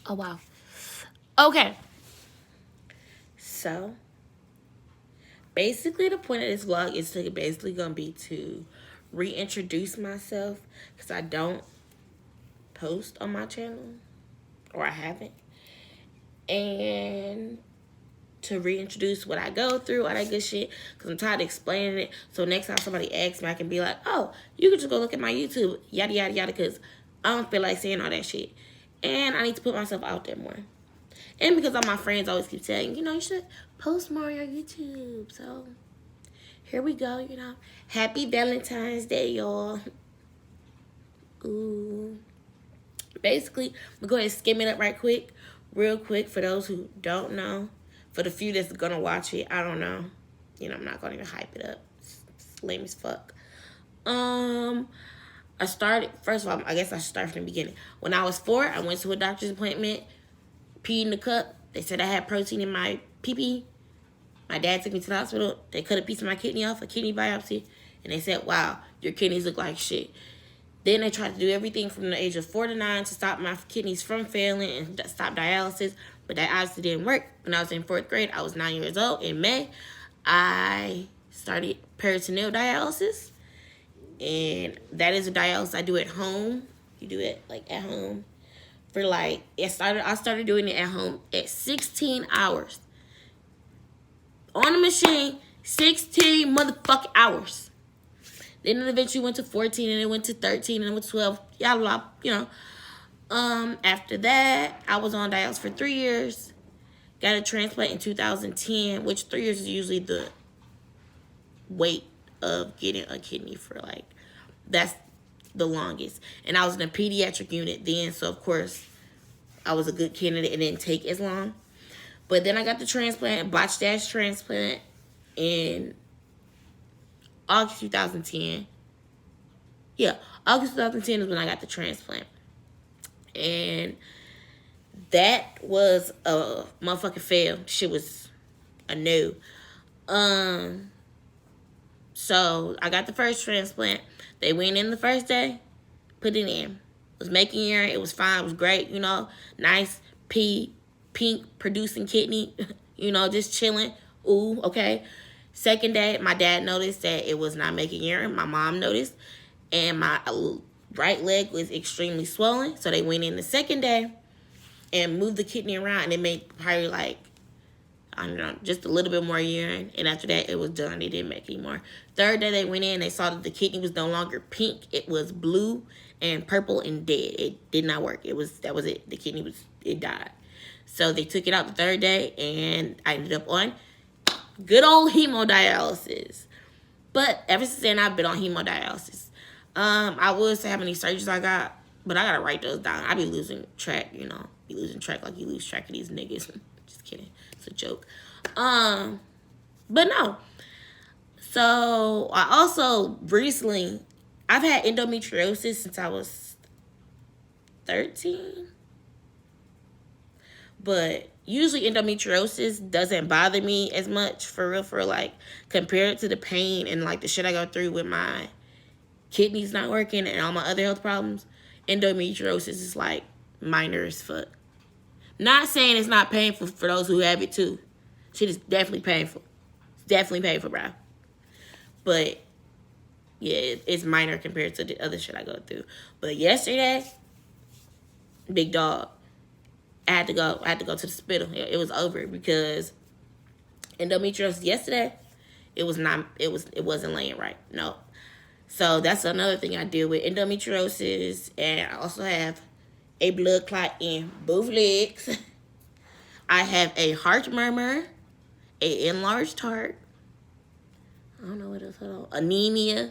Oh, wow. Okay. So, basically, the point of this vlog is basically going to be to reintroduce myself because I don't post on my channel, or I haven't. And to reintroduce what I go through, all that good shit, because I'm tired of explaining it. So next time somebody asks me, I can be like, oh, you can just go look at my YouTube, yada, yada, yada, because I don't feel like saying all that shit. And I need to put myself out there more. And because all my friends always keep saying, you should post more on your YouTube. So here we go, Happy Valentine's Day, y'all. Ooh. Basically, I'm going to go ahead and skim it up real quick for those who don't know. For the few that's going to watch it, I don't know. I'm not going to even hype it up. It's lame as fuck. I started, first of all, I guess I should start from the beginning. When I was 4, I went to a doctor's appointment, peed in the cup. They said I had protein in my pee-pee. My dad took me to the hospital. They cut a piece of my kidney off, a kidney biopsy. And they said, wow, your kidneys look like shit. Then they tried to do everything from the age of 4 to 9 to stop my kidneys from failing and stop dialysis. But that obviously didn't work. When I was in 4th grade, I was 9 years old. In May, I started peritoneal dialysis. And that is a dialysis I do at home. You do it like at home. For I started doing it at home at 16 hours. On the machine, 16 motherfucking hours. Then it eventually went to 14, and it went to 13, and it went to 12. After that, I was on dialysis for 3 years. Got a transplant in 2010, which 3 years is usually the wait of getting a kidney for that's the longest. And I was in a pediatric unit then, so of course I was a good candidate. It didn't take as long. But then I got the transplant, botched ass transplant in August 2010. Yeah, August 2010 is when I got the transplant. And that was a motherfucking fail. Shit was a no. So I got the first transplant. They went in the first day, put it in. It was making urine. It was fine. It was great. Nice pink producing kidney. Just chilling. Ooh, okay. Second day, my dad noticed that it was not making urine. My mom noticed. And my right leg was extremely swollen. So they went in the second day and moved the kidney around. And it made probably I don't know, just a little bit more urine. And after that, it was done. They didn't make any more. Third day they went in. They saw that the kidney was no longer pink. It was blue and purple and dead. It did not work. That was it. The kidney it died. So they took it out the third day. And I ended up on good old hemodialysis. But ever since then, I've been on hemodialysis. I would say how many surgeries I got, but I gotta write those down. I be losing track, Be losing track like you lose track of these niggas. Just kidding. It's a joke. But no. So I also recently, I've had endometriosis since I was 13. But usually endometriosis doesn't bother me as much for real, compared to the pain and the shit I go through with my kidneys not working and all my other health problems. Endometriosis is minor as fuck. Not saying it's not painful for those who have it too. Shit is definitely painful. It's definitely painful, bro. But yeah, it's minor compared to the other shit I go through. But yesterday, big dog, I had to go to the hospital. It was over because endometriosis yesterday, it wasn't laying right. No. So that's another thing I deal with, endometriosis, and I also have a blood clot in both legs. I have a heart murmur, a enlarged heart. I don't know what else. Hold on. Anemia,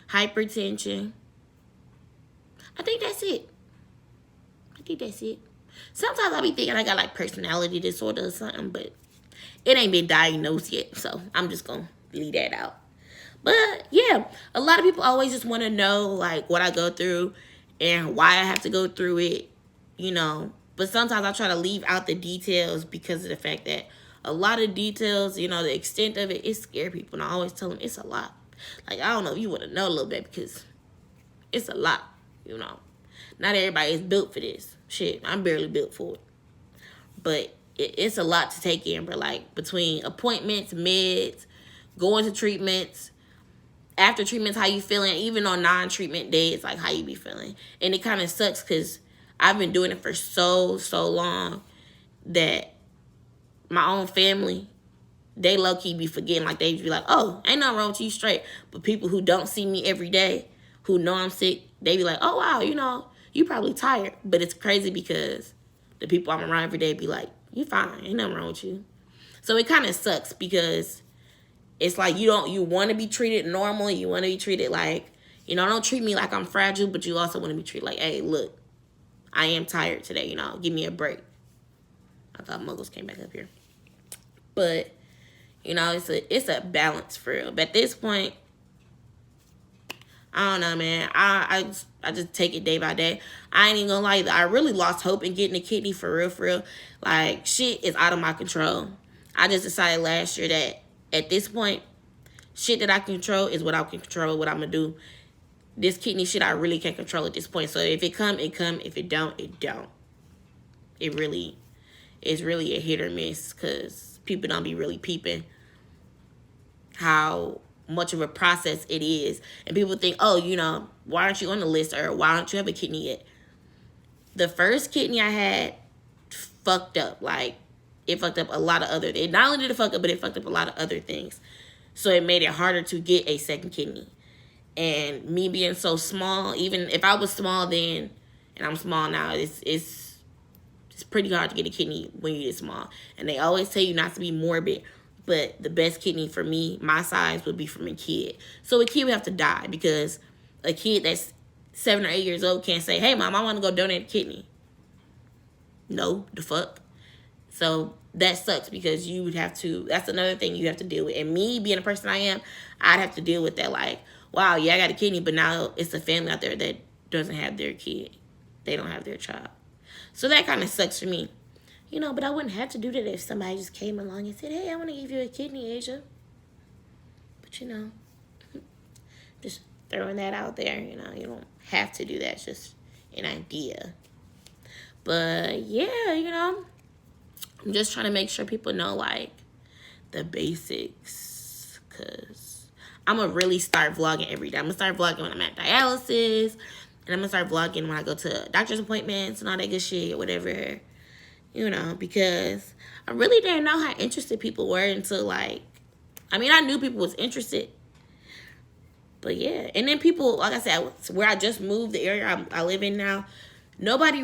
hypertension. I think that's it. Sometimes I be thinking I got personality disorder or something, but it ain't been diagnosed yet, so I'm just gonna leave that out. But yeah, a lot of people always just want to know what I go through and why I have to go through it, But sometimes I try to leave out the details because of the fact that a lot of details, the extent of it scares people. And I always tell them it's a lot. I don't know if you want to know a little bit because it's a lot, Not everybody is built for this. Shit, I'm barely built for it. But it's a lot to take in, bro. Like, between appointments, meds, going to treatments, after treatments, how you feeling, even on non-treatment days, like, how you be feeling. And it kind of sucks because I've been doing it for so long that my own family, they low-key be forgetting. Like, they be like, oh, ain't nothing wrong with you, straight. But people who don't see me every day, who know I'm sick, they be like, oh, wow, you know, you probably tired. But it's crazy because the people I'm around every day be like, you fine, ain't nothing wrong with you. So it kind of sucks because it's like you want to be treated normal. You want to be treated like, you know, don't treat me like I'm fragile, but you also want to be treated like, hey, look, I am tired today, you know, give me a break. I thought Muggles came back up here. But, you know, it's a balance for real. But at this point, I don't know, man. I just take it day by day. I ain't even gonna lie. I really lost hope in getting a kidney for real, for real. Like, shit is out of my control. I just decided last year that at this point, shit that I can control is what I can control, what I'm gonna do. This kidney shit I really can't control at this point. So if it come, it come. If it don't, it don't. It's really a hit or miss because people don't be really peeping how much of a process it is. And people think, oh, you know, why aren't you on the list, or why don't you have a kidney yet? The first kidney I had fucked up. Like, it fucked up a lot of other things. Not only did it fuck up, but it fucked up a lot of other things. So it made it harder to get a second kidney. And me being so small, even if I was small then, and I'm small now, it's pretty hard to get a kidney when you get small. And they always tell you not to be morbid, but the best kidney for me, my size, would be from a kid. So a kid would have to die because a kid that's 7 or 8 years old can't say, hey, mom, I want to go donate a kidney. No, the fuck. So that sucks because you would have to, that's another thing you have to deal with. And me being the person I am, I'd have to deal with that. Like, wow, yeah, I got a kidney, but now it's a family out there that doesn't have their kid. They don't have their child. So that kind of sucks for me. You know, but I wouldn't have to do that if somebody just came along and said, hey, I want to give you a kidney, Asia. But, you know, just throwing that out there, you know, you don't have to do that. It's just an idea. But, yeah, you know, I'm just trying to make sure people know, like, the basics. Because I'm going to really start vlogging every day. I'm going to start vlogging when I'm at dialysis. And I'm going to start vlogging when I go to doctor's appointments and all that good shit, whatever. You know, because I really didn't know how interested people were until, like, I mean, I knew people was interested. But, yeah. And then people, like I said, where I just moved, the area I live in now, nobody,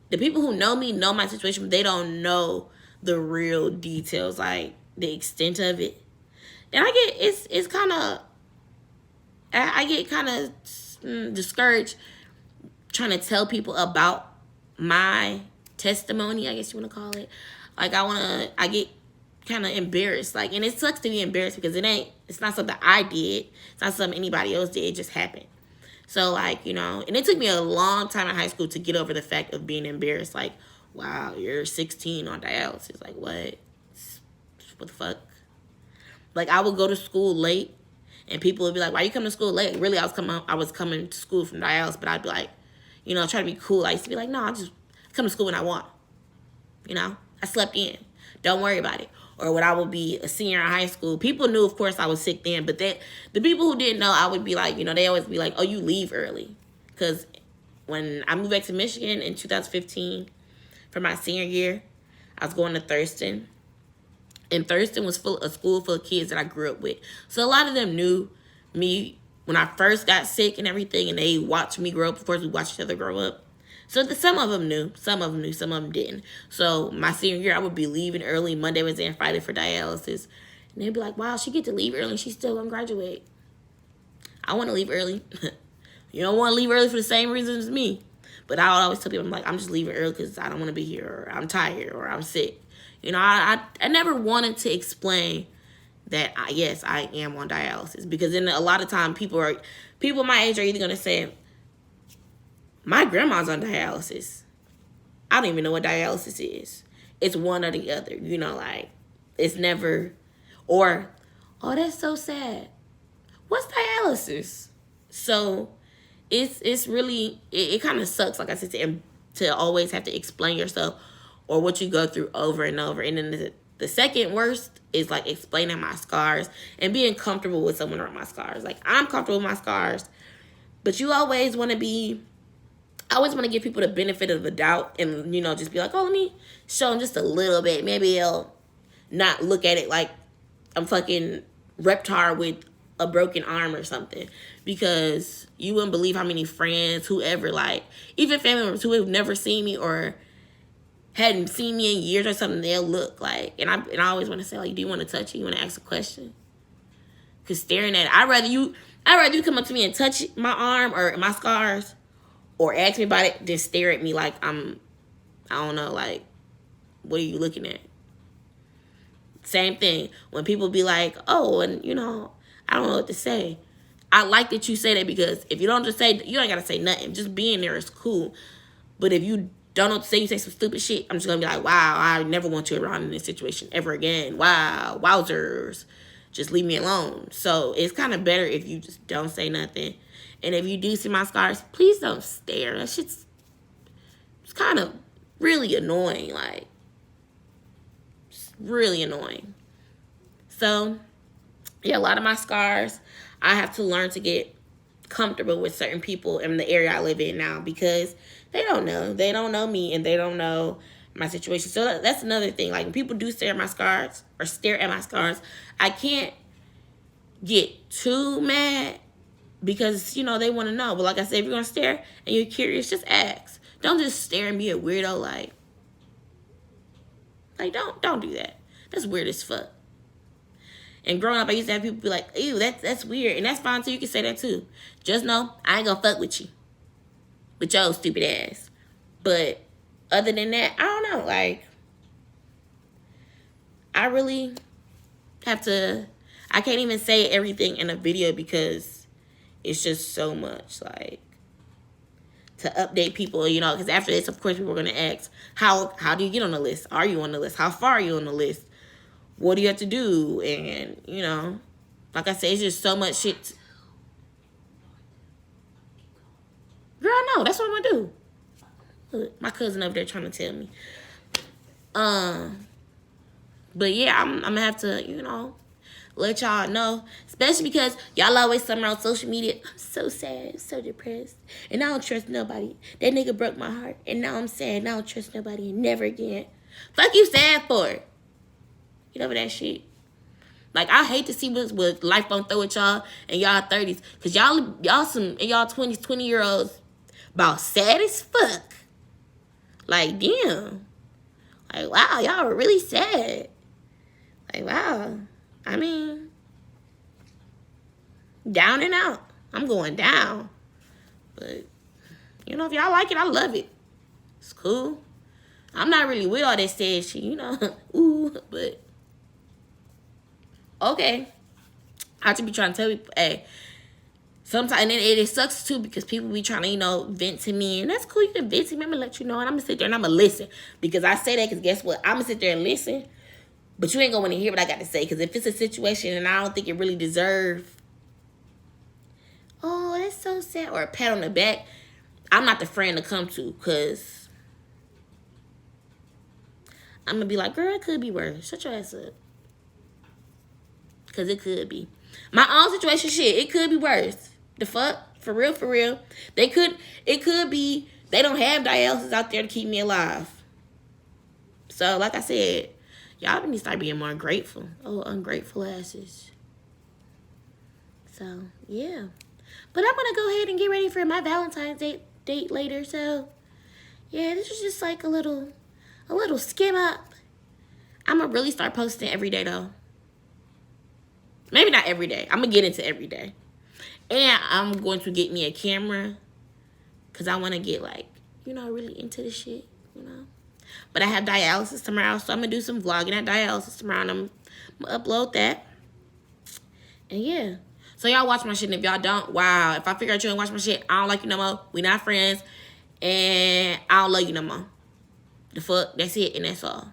the people who know me know my situation, but they don't know the real details, like, the extent of it. And I get, it's kind of, I get kind of discouraged trying to tell people about my testimony, I guess you want to call it. Like, I get kind of embarrassed. Like, and it sucks to be embarrassed because it's not something I did. It's not something anybody else did. It just happened. So, like, you know, and it took me a long time in high school to get over the fact of being embarrassed. Like, wow, you're 16 on dialysis. Like, what? What the fuck? Like, I would go to school late and people would be like, why you coming to school late? Really, I was coming to school from dialysis, but I'd be like, you know, try to be cool. I used to be like, no, I just come to school when I want. You know, I slept in. Don't worry about it. Or when I would be a senior in high school, people knew, of course, I was sick then. But the people who didn't know, I would be like, you know, they always be like, oh, you leave early. Because when I moved back to Michigan in 2015 for my senior year, I was going to Thurston. And Thurston was a school full of kids that I grew up with. So a lot of them knew me when I first got sick and everything. And they watched me grow up. Of course, we watched each other grow up. So some of them knew. Some of them knew. Some of them didn't. So my senior year, I would be leaving early Monday, Wednesday, and Friday for dialysis. And they'd be like, wow, she get to leave early and she's still going to graduate. I want to leave early. You don't want to leave early for the same reasons as me. But I would always tell people, I'm like, I'm just leaving early because I don't want to be here, or I'm tired, or I'm sick. You know, I never wanted to explain that, yes, I am on dialysis. Because then a lot of time, people my age are either going to say, my grandma's on dialysis. I don't even know what dialysis is. It's one or the other. You know, like, it's never, or, oh, that's so sad. What's dialysis? So it's really, it kind of sucks, like I said, to always have to explain yourself or what you go through over and over. And then the second worst is like explaining my scars and being comfortable with someone around my scars. Like, I'm comfortable with my scars, but you always want to be, I always want to give people the benefit of the doubt and, you know, just be like, oh, let me show them just a little bit. Maybe they'll not look at it like I'm fucking Reptar with a broken arm or something. Because you wouldn't believe how many friends, whoever, like, even family members who have never seen me or hadn't seen me in years or something, they'll look like, and I always want to say, like, do you want to touch it? You want to ask a question? Because staring at it, I'd rather you come up to me and touch my arm or my scars or ask me about it than stare at me like I don't know, like, what are you looking at? Same thing. When people be like, oh, and, you know, I don't know what to say. I like that you say that, because if you don't just say, you ain't got to say nothing. Just being there is cool. But if you don't know what to say, you say some stupid shit, I'm just going to be like, wow, I never want you around in this situation ever again. Wow, wowzers. Just leave me alone. So it's kind of better if you just don't say nothing. And if you do see my scars, please don't stare. That shit's, it's kind of really annoying. Like, it's really annoying. So, yeah, a lot of my scars, I have to learn to get comfortable with certain people in the area I live in now, because they don't know. They don't know me, and they don't know my situation. So that's another thing. Like, when people do stare at my scars or stare at my scars, I can't get too mad, because, you know, they want to know. But like I said, if you're going to stare and you're curious, just ask. Don't just stare and be a weirdo. Like don't do that. That's weird as fuck. And growing up, I used to have people be like, ew, that's weird. And that's fine, too. You can say that, too. Just know, I ain't gonna fuck with you. With your stupid ass. But other than that, I don't know. Like, I really have to, I can't even say everything in a video, because it's just so much, like, to update people, you know. Because after this, of course, people are going to ask, how do you get on the list? Are you on the list? How far are you on the list? What do you have to do? And, you know, like I said, it's just so much shit. Girl, I know. That's what I'm going to do. Look, my cousin over there trying to tell me. But, yeah, I'm going to have to, you know, let y'all know. Especially because y'all always somewhere on social media. I'm so sad, so depressed. And I don't trust nobody. That nigga broke my heart. And now I'm sad. And I don't trust nobody. And never again. Fuck you sad for? Get over that shit. Like, I hate to see what life gonna throw at y'all in y'all 30s. Because y'all some, in y'all 20s, 20-year-olds, about sad as fuck. Like, damn. Like, wow, y'all are really sad. Like, wow. I mean, down and out. I'm going down. But, you know, if y'all like it, I love it. It's cool. I'm not really with all that sad shit, you know. Ooh, but okay. I have to be trying to tell people, hey, sometimes, and then it sucks too, because people be trying to, you know, vent to me, and that's cool. You can vent to me. I'm gonna let you know, and I'm gonna sit there and I'm gonna listen, because I say that because guess what? I'm gonna sit there and listen, but you ain't gonna want to hear what I got to say, because if it's a situation and I don't think it really deserves, oh, that's so sad, or a pat on the back, I'm not the friend to come to, because I'm gonna be like, girl, it could be worse. Shut your ass up. Because it could be. My own situation, shit, it could be worse. The fuck? For real, for real. It could be, they don't have dialysis out there to keep me alive. So, like I said, y'all need to start being more grateful. Oh, ungrateful asses. So, yeah. But I'm going to go ahead and get ready for my Valentine's date later. So, yeah, this was just like a little skim up. I'm going to really start posting every day, though. Maybe not every day. I'm going to get into every day. And I'm going to get me a camera, because I want to get, like, you know, really into the shit, you know. But I have dialysis tomorrow, so I'm going to do some vlogging at dialysis tomorrow, and I'm going to upload that. And, yeah. So, y'all watch my shit, and if y'all don't, wow. If I figure out you don't watch my shit, I don't like you no more. We not friends, and I don't love you no more. The fuck? That's it, and that's all.